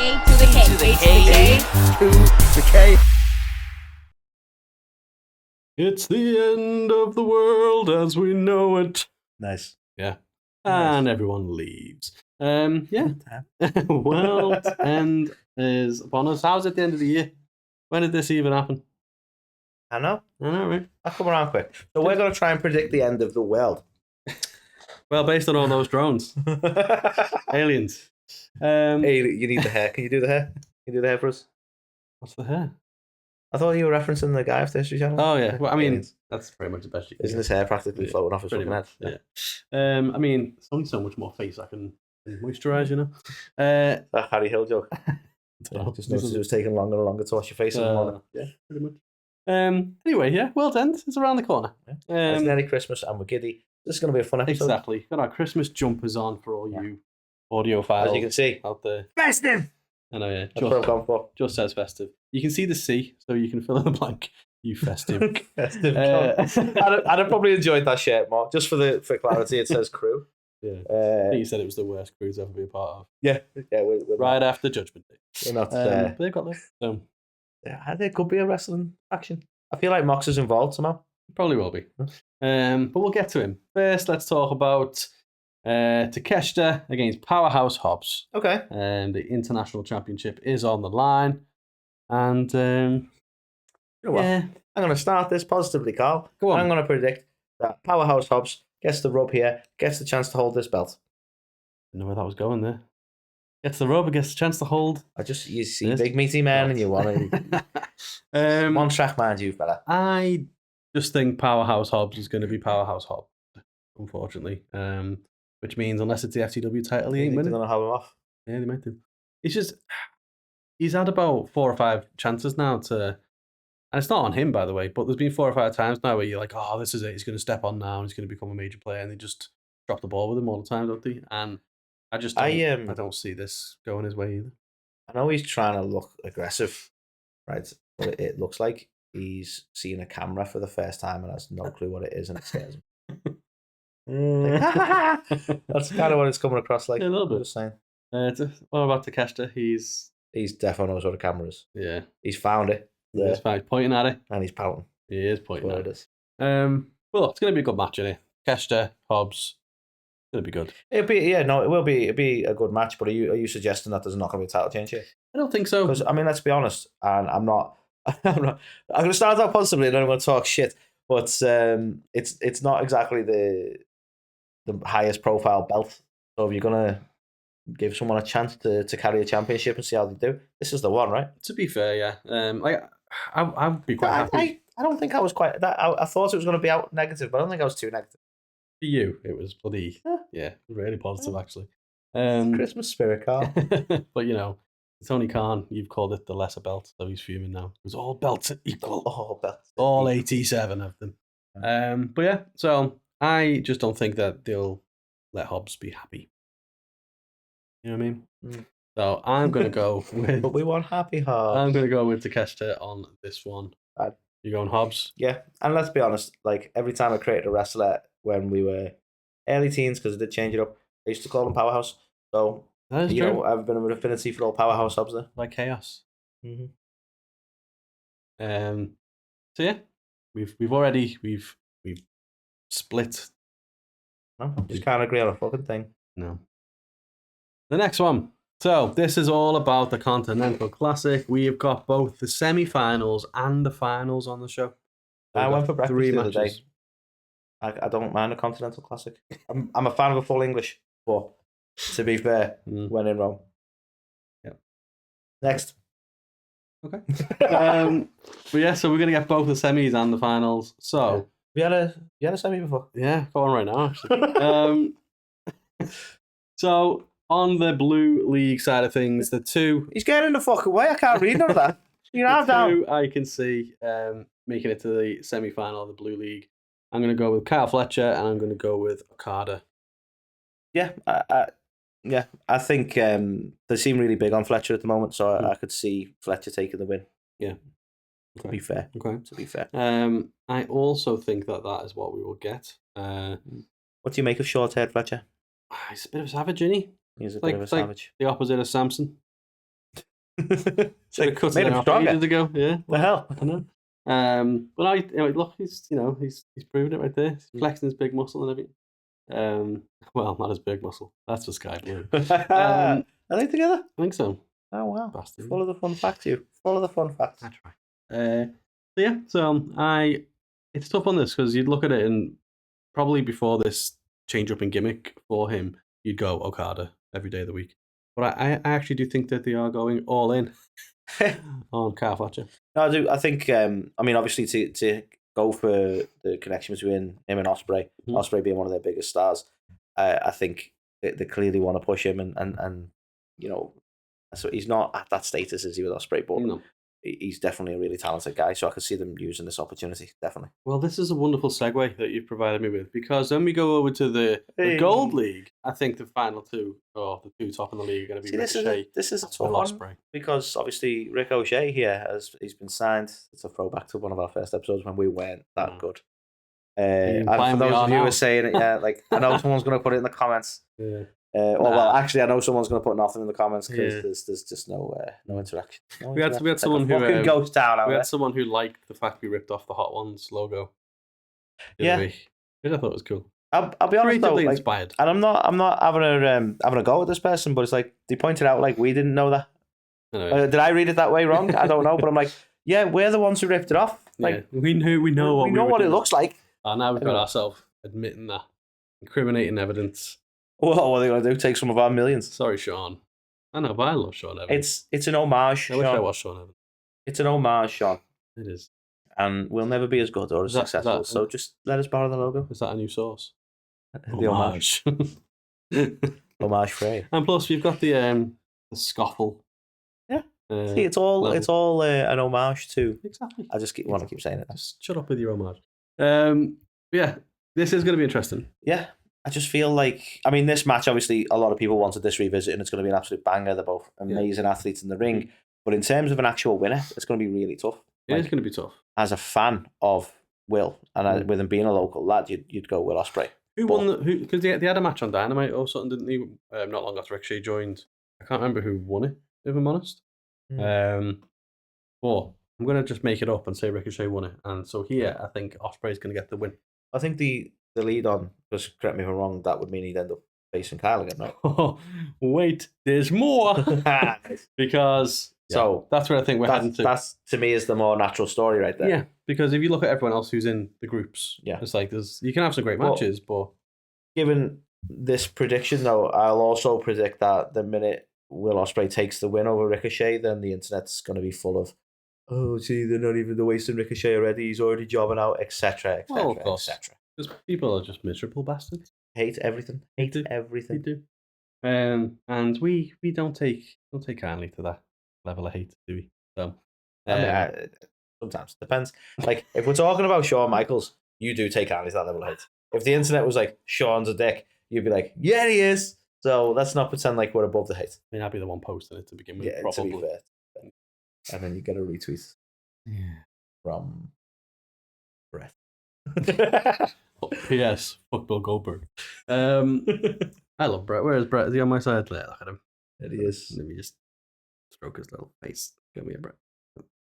A to the K. To the K. To the K. It's the end of the world as we know it. Nice. Yeah. Nice. And everyone leaves. Yeah. World end is upon us. How's it the end of the year? When did this even happen? I know, right? I'll come around quick. So we're going to try and predict the end of the world. Well, based on all those drones. Aliens. Hey, you need the hair. Can you do the hair? Can you do the hair for us? What's the hair? I thought you were referencing the guy off the History Channel. Oh, yeah. Well, I mean, Aliens. that's pretty much the best you can Isn't do. his hair practically floating off his Pretty fucking head? much, yeah. I mean, it's only so much more face I can moisturise, you know. That Harry Hill joke. So, Just noticed it was taking longer and longer to wash your face. yeah, pretty much. Anyway, yeah, World End is around the corner. It's nearly Christmas and we're giddy. This is going to be a fun episode. Exactly. Got our Christmas jumpers on for all you audiophiles As you can see. out there. Festive! I know, yeah. That's what I've gone for. Just says festive. You can see the C, so you can fill in the blank. You festive. Festive. I'd have probably enjoyed that shirt more. Just for clarity, it says crew. Yeah. I think you said it was the worst crew to ever be a part of. Yeah. We're Right after Judgment Day. We're not. But they've got this. So. There could be a wrestling action. I feel like Mox is involved somehow. Probably will be. But we'll get to him. First, let's talk about Takeshita against Powerhouse Hobbs. Okay. The International Championship is on the line. And, You know what? yeah. I'm going to start this positively, Carl. Go on. I'm going to predict that Powerhouse Hobbs gets the rub here, gets the chance to hold this belt. I know where that was going there. Gets the rub, gets the chance to hold. You see Yes. big meaty man and you want to... One track mind you, fella. I just think Powerhouse Hobbs is going to be Powerhouse Hobbs, unfortunately. Which means unless it's the FTW title, he ain't They're winning. going to have him off. Yeah, they might do. It's just, he's had about 4 or 5 chances now to, and it's not on him, by the way, but there's been 4 or 5 times now where you're like, oh, this is it, he's going to step on now, and he's going to become a major player, and they just drop the ball with him all the time, don't they? And I just don't, I don't see this going his way either. I know he's trying to look aggressive, right? But it looks like he's seeing a camera for the first time and has no clue what it is, and it scares him. That's kind of what it's coming across like. Yeah, a little bit. I'm just saying. What about Takeshita? He's definitely knows what a camera is. yeah, He's found it. he's fine. Pointing at it. And he's pouting. He is pointing That's at what it. it is. Well, it's going to be a good match, isn't it? Takeshita, Hobbs, it's going to be good. It will be. It'll be a good match. But are you suggesting that there's not going to be a title change here? I don't think so. Because I mean, let's be honest. And I'm not. I'm going to start out positively, and then I'm going to talk shit. But it's not exactly the highest profile belt. So if you're going to give someone a chance to carry a championship and see how they do, this is the one, right? To be fair, yeah. I would be quite happy. I don't think I was quite that. I thought it was going to be out negative, but I don't think I was too negative. For you, it was bloody, really positive, actually. Christmas spirit, Carl. But, you know, it's only Khan. You've called it the lesser belt, so he's fuming now. It was all belts are equal. All belts. All 87 of them. But, yeah, so I just don't think that they'll let Hobbs be happy. You know what I mean? Mm. So I'm going to go with... But we want happy Hobbs. I'm going to go with Takeshita on this one. Right. You going Hobbs? Yeah, and let's be honest, like every time I created a wrestler when we were early teens, because I did change it up, I used to call them Powerhouse. So, That is you true. know, I've been with affinity for all Powerhouse Hobbs there. Like chaos. Mm-hmm. So yeah, we've already split. No, just can't agree on a fucking thing. No. The next one. So this is all about the Continental Classic. We have got both the semi-finals and the finals on the show. I went for breakfast 3 the other day. matches. I don't mind a Continental Classic. I'm a fan of a full English, but to be fair, when in Rome. Yep. Next. Okay. But yeah, so we're gonna get both the semis and the finals. So you had a semi before? yeah, go on right now. Actually. So on the Blue League side of things, the two He's getting the fuck away. I can't read none of that. You have down. two I can see making it to the semi-final of the Blue League. I'm going to go with Kyle Fletcher and I'm going to go with Okada. Yeah, I think they seem really big on Fletcher at the moment, so I could see Fletcher taking the win. Yeah. To be fair. Okay. To be fair. I also think that is what we will get. What do you make of short-haired Fletcher? He's a bit of a savage, isn't he? He's a Like- bit of a like- savage. The opposite of Samson. Should have cut made it him off stronger. ages ago. Yeah. The hell? I don't know. But look, he's proven it right there. He's flexing his big muscle and everything. Well, not his big muscle. That's for Sky Blue. Are they together? I think so. Oh wow! Bastard. Full of the fun facts, you. Full of the fun facts. I try. It's tough on this because you'd look at it and probably before this change up in gimmick for him, you'd go Okada every day of the week. But I actually do think that they are going all in on Kyle Fletcher. No, I do. I think. I mean, obviously, to go for the connection between him and Ospreay, Ospreay being one of their biggest stars, I think they clearly want to push him, and you know, so he's not at that status as he with Ospreay, but he's definitely a really talented guy. So I could see them using this opportunity, definitely. Well, this is a wonderful segue that you've provided me with, because when we go over to the Gold League, I think the final two, or the two top in the league, are going to be Ricochet. This is a tough one, because obviously Ricochet here he's been signed. It's a throwback to one of our first episodes when we weren't that good. And for those of you who are saying it, like I know someone's going to put it in the comments. Yeah. Well, actually, I know someone's going to put nothing in the comments because there's just no interaction. We had someone who ghost town. We had someone who liked the fact we ripped off the Hot Ones logo. Which I thought was cool. I'll be honest though, like, inspired. And I'm not having a go at this person, but it's like they pointed out like we didn't know that. Did I read it that way wrong? I don't know, but I'm like, yeah, we're the ones who ripped it off. Like we know what it looks like. And now we've got ourselves admitting that, incriminating evidence. Well, what are they going to do? Take some of our millions? Sorry, Sean. I know, but I love Sean Evans. It's an homage. I wish I was Sean Evans. It's an homage, Sean. It is. And we'll never be as good or as successful. So just let us borrow the logo. Is that a new source? The homage. Homage free. And plus, we've got the scoffle. Yeah. See, it's all an homage to. Exactly. I just want to keep saying it. Just shut up with your homage. Yeah, this is going to be interesting. Yeah. I just feel like, I mean, this match, obviously, a lot of people wanted this revisit, and it's going to be an absolute banger. They're both amazing athletes in the ring. But in terms of an actual winner, it's going to be really tough. It is going to be tough. As a fan of Will, and with him being a local lad, you'd go Will Ospreay. Who won? Because they had a match on Dynamite or something, didn't they? Not long after Ricochet joined. I can't remember who won it, if I'm honest. But I'm going to just make it up and say Ricochet won it. And so here, I think Ospreay's going to get the win. I think the lead on, just correct me if I'm wrong, that would mean he'd end up facing Kyle again, right? Oh, wait, there's more. Because that's where I think we're heading to. That's, to me, is the more natural story right there. Yeah, because if you look at everyone else who's in the groups, it's like you can have some great matches, but given this prediction, though, I'll also predict that the minute Will Ospreay takes the win over Ricochet, then the internet's going to be full of, oh, see, they're not even wasting Ricochet already. He's already jobbing out, etc., etc., etc. Because people are just miserable bastards. Hate everything. Hate everything. They do. And we don't take kindly to that level of hate, do we? So sometimes depends. Like if we're talking about Shawn Michaels, you do take kindly to that level of hate. If the internet was like Shawn's a dick, you'd be like, yeah, he is. So let's not pretend like we're above the hate. I mean, I'd be the one posting it to begin with. Yeah, probably. To be fair. And then you get a retweet. Yeah. From Brett. P.S. Fuck Bill Goldberg. I love Brett. Where is Brett? Is he on my side? Look at him. There he is. Let me just stroke his little face. Give me a Brett.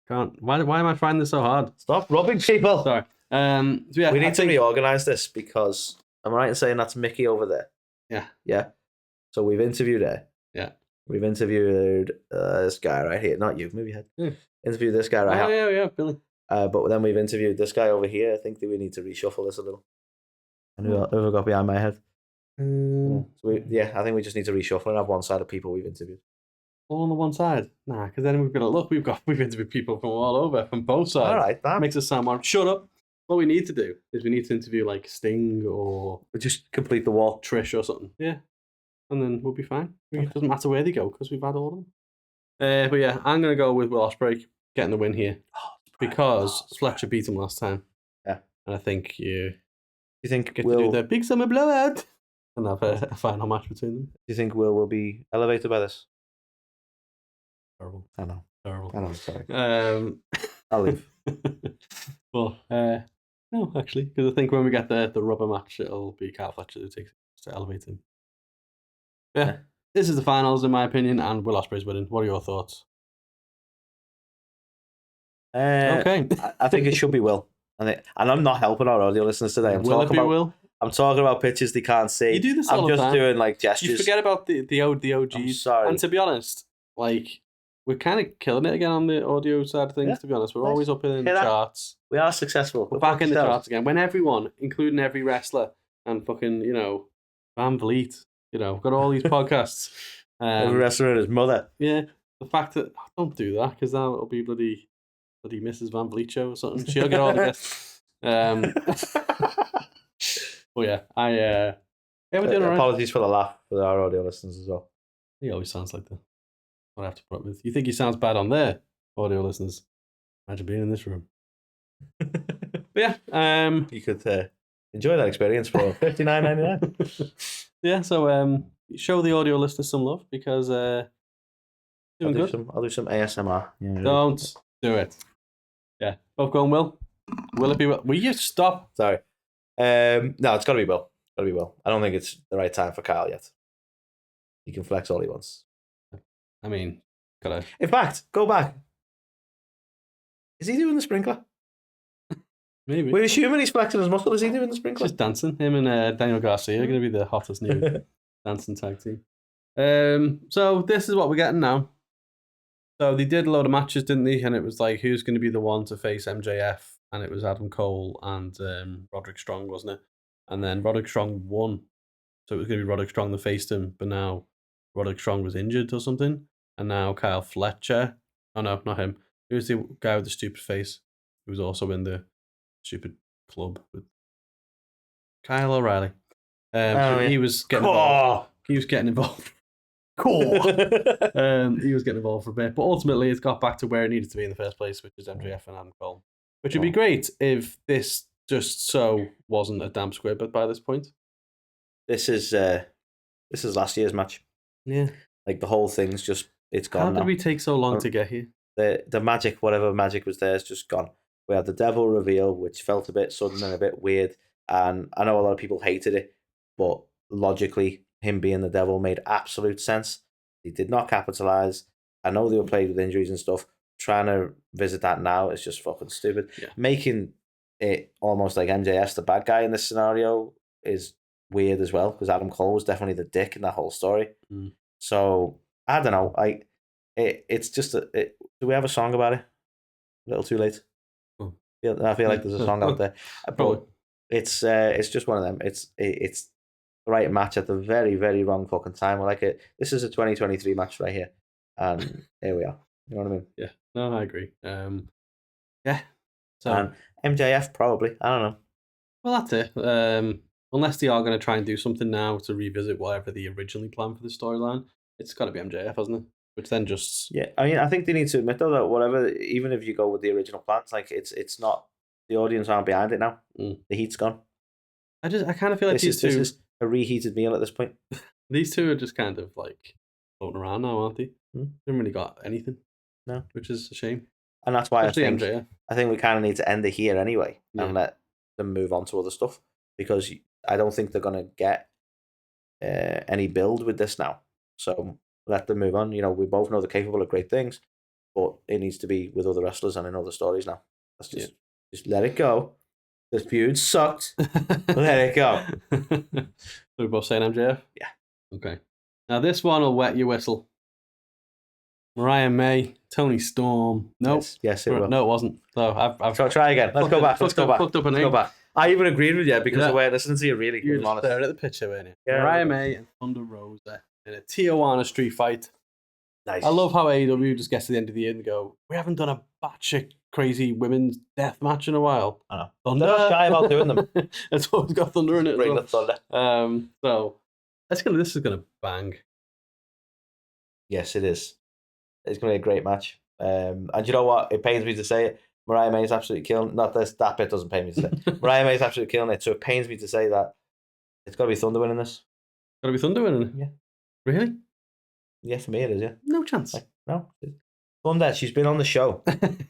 Can't. Why am I finding this so hard? Stop rubbing people. Sorry. We need to reorganize this because am I right in saying that's Mickey over there? Yeah. Yeah. So we've interviewed her. Yeah. We've interviewed this guy right here. Not you. Move your head. Yeah. Interviewed this guy right here. Yeah, Billy. But then we've interviewed this guy over here. I think that we need to reshuffle this a little. And who have I got behind my head? So I think we just need to reshuffle and have one side of people we've interviewed. All on the one side? Nah, because then we've got to look. We've interviewed people from all over, from both sides. All right, that makes us sound more. Shut up. What we need to do is we need to interview like Sting or just complete the wall, Trish or something. Yeah, and then we'll be fine. It doesn't matter where they go because we've had all of them. But yeah, I'm gonna go with Will Ospreay getting the win here because Fletcher beat him last time. Yeah, and I think you think get to do the big summer blowout and have a final match between them. Do you think Will be elevated by this? Terrible. I know. Terrible. I know. Sorry. I'll leave. Well, no, actually, because I think when we get the rubber match, it'll be Kyle Fletcher who takes it to elevate him. Yeah, this is the finals, in my opinion, and Will Ospreay's winning. What are your thoughts? Okay. I think it should be Will. And I'm not helping our audio listeners today. I'm talking about pictures they can't see. You do this all the time. I'm just doing like gestures. You forget about the OGs. I'm sorry. And to be honest, like, we're kind of killing it again on the audio side of things, to be honest. We're always up in the charts. We are successful. We're back in the charts again. When everyone, including every wrestler and fucking, Van Vliet, got all these podcasts. Every wrestler and his mother. Yeah. The fact that, don't do that, because that'll be bloody Mrs. Van Vliet show or something. She'll get all the guests. Well, yeah, we're doing all right. Apologies for the laugh for our audio listeners as well. He always sounds like that. What I have to put up with. You think he sounds bad on their audio listeners? Imagine being in this room. But yeah, you could enjoy that experience for $59.99. Yeah, so show the audio listeners some love because I'll do some ASMR. Yeah, don't do it. Yeah, both going Will. Will it be Will? Will you stop? Sorry. No, it's got to be Will. Got to be Will. I don't think it's the right time for Kyle yet. He can flex all he wants. I mean, gotta. In fact, go back. Is he doing the sprinkler? Maybe. We're assuming he's flexing his muscle. Is he doing the sprinkler? Just dancing. Him and Daniel Garcia are going to be the hottest new dancing tag team. So this is what we're getting now. So they did a load of matches, didn't they? And it was like, who's going to be the one to face MJF? And it was Adam Cole and Roderick Strong, wasn't it? And then Roderick Strong won. So it was going to be Roderick Strong that faced him. But now Roderick Strong was injured or something. And now Kyle Fletcher. Oh, no, not him. Who's the guy with the stupid face? Who was also in the stupid club with Kyle O'Reilly. He was getting involved. He was getting involved. Cool. He was getting involved for a bit. But ultimately, it's got back to where it needed to be in the first place, which is MJF and Adam Cole. Which would be great if this just so wasn't a damp squib by this point. This is last year's match. Yeah. Like the whole thing's just, it's gone. How did we take so long to get here? The magic, whatever magic was there, is just gone. We had the devil reveal, which felt a bit sudden and a bit weird. And I know a lot of people hated it, but logically, him being the devil made absolute sense. He did not capitalize. I know they were plagued with injuries and stuff. Trying to visit that now is just fucking stupid. Yeah. Making it almost like MJF's the bad guy in this scenario is weird as well, because Adam Cole was definitely the dick in that whole story. Mm. So I don't know. It's just do we have a song about it? A little too late. Oh. I feel like there's a song out there, but it's just one of them. It's the right match at the very, very wrong fucking time. I like it. This is a 2023 match right here, and here we are. You know what I mean? Yeah. No, I agree. Yeah. So and MJF probably. I don't know. Well, that's it. Unless they are going to try and do something now to revisit whatever they originally planned for the storyline, it's got to be MJF, hasn't it? Which then just I mean, I think they need to admit though that whatever, even if you go with the original plans, like it's not, the audience aren't behind it now. The heat's gone. I kind of feel like this is a reheated meal at this point. These two are just kind of like floating around now, aren't they? They haven't really got anything. No, which is a shame. And that's why MJF. I think we kind of need to end it here anyway and let them move on to other stuff, because I don't think they're going to get any build with this now. So let them move on. You know, we both know they're capable of great things, but it needs to be with other wrestlers and in other stories now. Let's just let it go. This feud sucked. Let it go. We're both saying MJF? Yeah. Okay. Now this one will wet your whistle. Mariah May, Tony Storm. Nope. Yes, it will. No, it wasn't. So I've try again. Let's go back. Fucked up a name. Go back. I even agreed with you because the way I listened to you really good. You're staring at the picture, weren't you? Yeah, Mariah May and Thunder Rosa in a Tijuana Street Fight. Nice. I love how AEW just gets to the end of the year and go, we haven't done a batshit crazy women's death match in a while. I know. Thunder. They're not shy about doing them. It's always got Thunder in it. Bring the Thunder. So this is gonna bang. Yes, it is. It's going to be a great match. And you know what? It pains me to say it. Mariah May is absolutely killing. Not this. That bit doesn't pain me to say. Mariah May is absolutely killing it. So it pains me to say that it's got to be Thunder winning this. Got to be Thunder winning it? Yeah. Really? Yeah, for me it is. Yeah. No chance. No. Thunder. She's been on the show.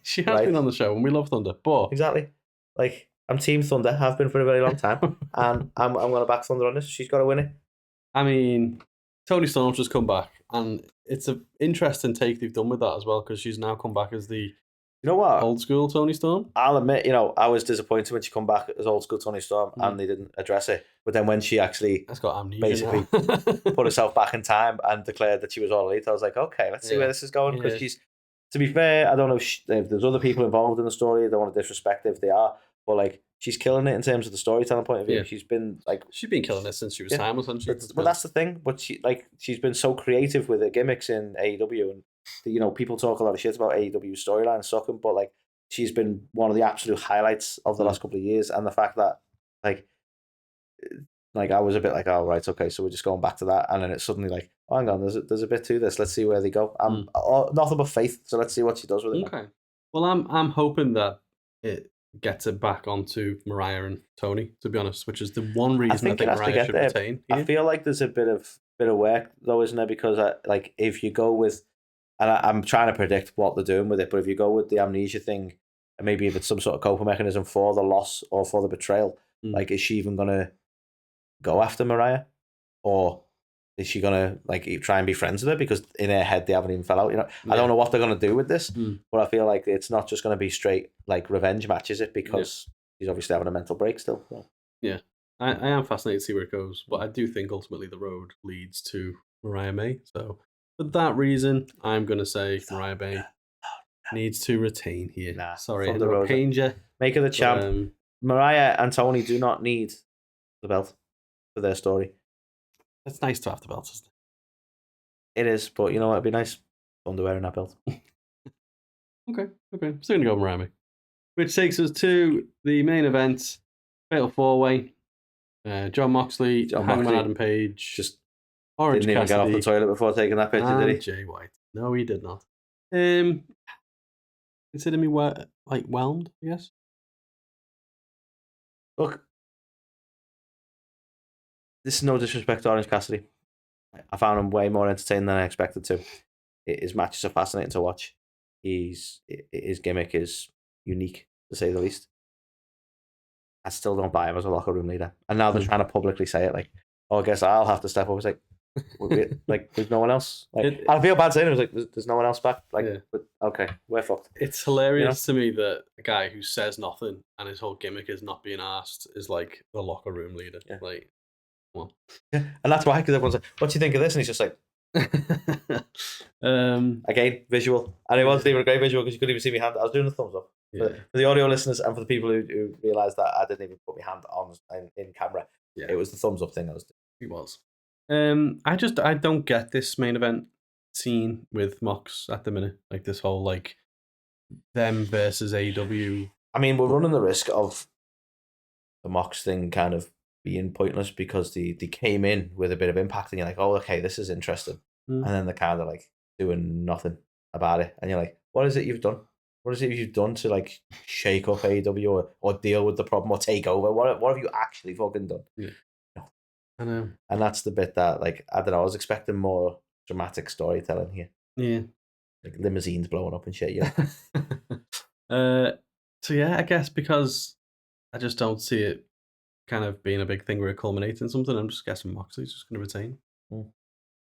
She has been on the show, and we love Thunder. But exactly. Like, I'm Team Thunder. Have been for a very long time, and I'm going to back Thunder on this. She's got to win it. I mean, Tony Storm's just come back, and it's an interesting take they've done with that as well, because she's now come back as the You know what? Old school Tony Storm. I'll admit, I was disappointed when she come back as old school Tony Storm and they didn't address it. But then when she actually That's got amnesia basically put herself back in time and declared that she was all elite, I was like, okay, let's see where this is going. Because she's, to be fair, I don't know if there's other people involved in the story. I don't want to disrespect if they are, but like she's killing it in terms of the storytelling point of view. She's been killing it since she was timeless, hasn't she? But that's the thing. But she's been so creative with her gimmicks in AEW, and people talk a lot of shit about AEW storyline sucking, but like she's been one of the absolute highlights of the last couple of years, and the fact that like I was a bit like, oh right, okay, so we're just going back to that, and then it's suddenly like, oh, hang on, there's a bit to this. Let's see where they go. I'm nothing but faith, so let's see what she does with it. Okay. Well, I'm hoping that it gets it back onto Mariah and Tony, to be honest, which is the one reason I think Mariah should retain. I feel like there's a bit of work though, isn't there? Because if you go with, and I'm trying to predict what they're doing with it, but if you go with the amnesia thing, and maybe if it's some sort of coping mechanism for the loss or for the betrayal, like is she even gonna go after Mariah, or is she gonna try and be friends with her? Because in her head they haven't even fell out. I don't know what they're gonna do with this, but I feel like it's not just gonna be straight revenge match, is it? Because she's obviously having a mental break still. So. Yeah, I am fascinated to see where it goes, but I do think ultimately the road leads to Mariah May. So for that reason, I'm gonna say Mariah May needs to retain here. Nah, sorry, I know pained you. Make her the champ. Mariah and Tony do not need the belt for their story. It's nice to have the belt, isn't it? It is, but you know what? It'd be nice underwear in that belt. Okay. Still gonna go Mariah May. Which takes us to the main event, Fatal 4-Way. Jon Moxley, Hangman Adam Page, just Orange didn't even Cassidy, get off the toilet before taking that picture, did he? Jay White. No, he did not. Consider me whelmed, I guess. Look, this is no disrespect to Orange Cassidy. I found him way more entertaining than I expected to. His matches are fascinating to watch. His gimmick is unique, to say the least. I still don't buy him as a locker room leader. And now they're trying to publicly say it, I guess I'll have to step up. It's there's no one else. I feel bad saying it. There's no one else back. But okay, we're fucked. It's hilarious to me that a guy who says nothing and his whole gimmick is not being asked is the locker room leader. Yeah. Well. Yeah, and that's why, because everyone's like, what do you think of this? And he's just like, again, visual. And it wasn't even a great visual because you couldn't even see my hand. I was doing a thumbs up. Yeah. For the audio listeners and for the people who realised that I didn't even put my hand on in camera, it was the thumbs up thing I was doing. It was. I don't get this main event scene with Mox at the minute. This whole them versus AEW. I mean, we're running the risk of the Mox thing kind of being pointless because they came in with a bit of impact and you're like, oh, okay, this is interesting. And then they're kind of doing nothing about it. And you're like, what is it you've done? What is it you've done to shake up AEW or deal with the problem or take over? What have you actually fucking done? Yeah. No. I know. And that's the bit that I don't know, I was expecting more dramatic storytelling here. Yeah. Limousines blowing up and shit, yeah. So yeah, I guess because I just don't see it kind of being a big thing where it culminates in something, I'm just guessing Moxley's just going to retain.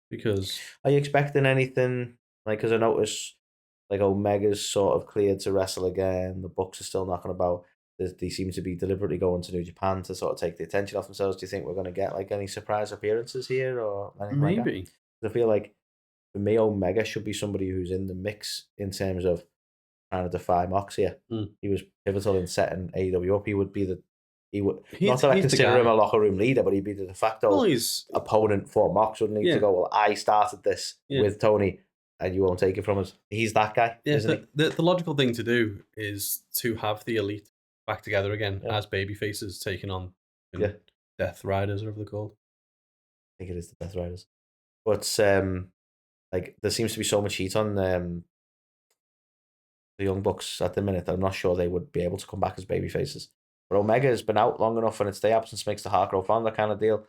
Because are you expecting anything because I noticed Omega's sort of cleared to wrestle again, the Bucks are still knocking about, they seem to be deliberately going to New Japan to sort of take the attention off themselves. Do you think we're going to get any surprise appearances here or anything maybe? I feel for me, Omega should be somebody who's in the mix in terms of trying to defy Mox here. He was pivotal in setting AEW up. He would be not that I consider him a locker room leader, but he'd be the de facto opponent for Mox, wouldn't he? To go, well, I started this with Tony and you won't take it from us. He's that guy, isn't he? The logical thing to do is to have the Elite back together again as baby faces taking on Death Riders, or whatever they're called. I think it is the Death Riders. But there seems to be so much heat on the Young Bucks at the minute that I'm not sure they would be able to come back as baby faces. But Omega has been out long enough and it's the absence makes the heart grow fonder kind of deal.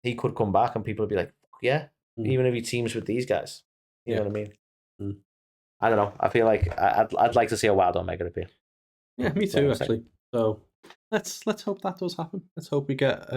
He could come back and people would be like, yeah, even if he teams with these guys. You know what I mean? I don't know. I feel like I'd like to see a wild Omega appear. Yeah, me too, actually. So let's hope that does happen. Let's hope we get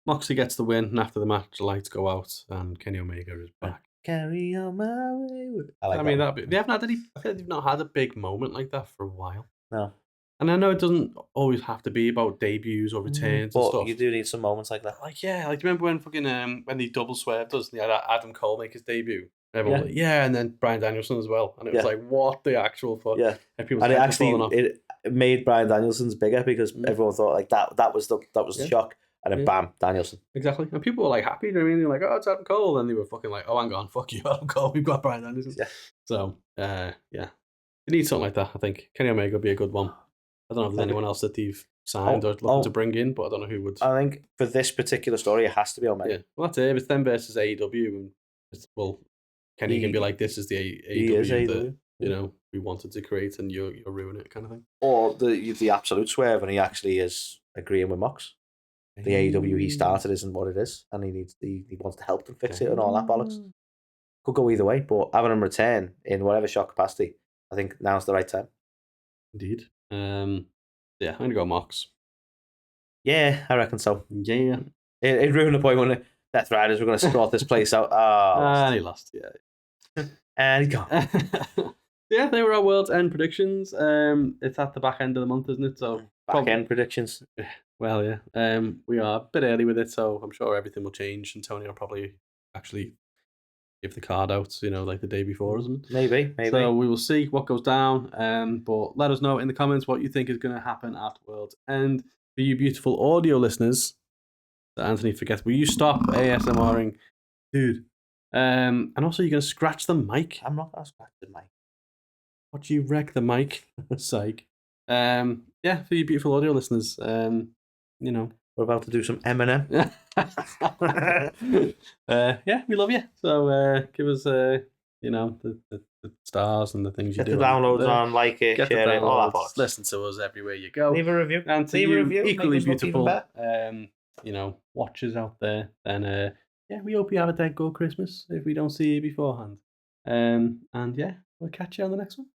Moxley gets the win, and after the match, the lights go out, and Kenny Omega is back. Carry on my way. I mean, they haven't had any. I feel like they've not had a big moment like that for a while. No. And I know it doesn't always have to be about debuts or returns and But stuff. you do need some moments like that. Like, yeah, like, do you remember when fucking when they double swerved us and they had Adam Cole make his debut? Everyone was like, yeah, and then Bryan Danielson as well. And it was like, what the actual fuck? Yeah. And it actually made Bryan Danielson's bigger because everyone thought like that was the shock. And then bam, Danielson. Exactly. And people were like happy, you know what I mean? They were like, oh, it's Adam Cole. And they were fucking like, oh, hang on, fuck you, Adam Cole. We've got Bryan Danielson. Yeah. So, yeah. They need something like that, I think. Kenny Omega would be a good one. I don't know if there's anyone else that they've signed or looking to bring in, but I don't know who would. I think for this particular story, it has to be Omega. Yeah. Well, that's it. If it's them versus AEW, and Kenny can be like, this is the AEW that, you know, we wanted to create and you're ruining it kind of thing. Or the absolute swerve, and he actually is agreeing with Mox. The AEW he started isn't what it is, and he wants to help them fix it and all that bollocks. Could go either way, but having him return in whatever shot capacity, I think now's the right time. Indeed. Yeah, I'm gonna go Mox. Yeah, I reckon so. Yeah. It ruined the point when the Death Riders were going to sort this place out. And he lost, yeah. And he's gone. Yeah, they were our World's End predictions. It's at the back end of the month, isn't it? So back end predictions. Well, yeah. We are a bit early with it, so I'm sure everything will change, and Tony will probably actually give the card out, you know, like the day before, isn't it? Maybe. So we will see what goes down. But let us know in the comments what you think is going to happen at World's End. For you beautiful audio listeners, that Anthony forgets, will you stop ASMRing, dude? And also, you're going to scratch the mic. I'm not going to scratch the mic. What do you wreck the mic? Psych. Yeah, for you beautiful audio listeners, you know, we're about to do some Eminem. Yeah, we love you. So give us, you know, the stars and the things Get you do. Get the downloads on, like it, share it, all that box. Listen to us everywhere you go. Leave a review. And to you, equally beautiful, you know, watchers out there. Then, yeah, we hope you have a dead good Christmas if we don't see you beforehand. And yeah, we'll catch you on the next one.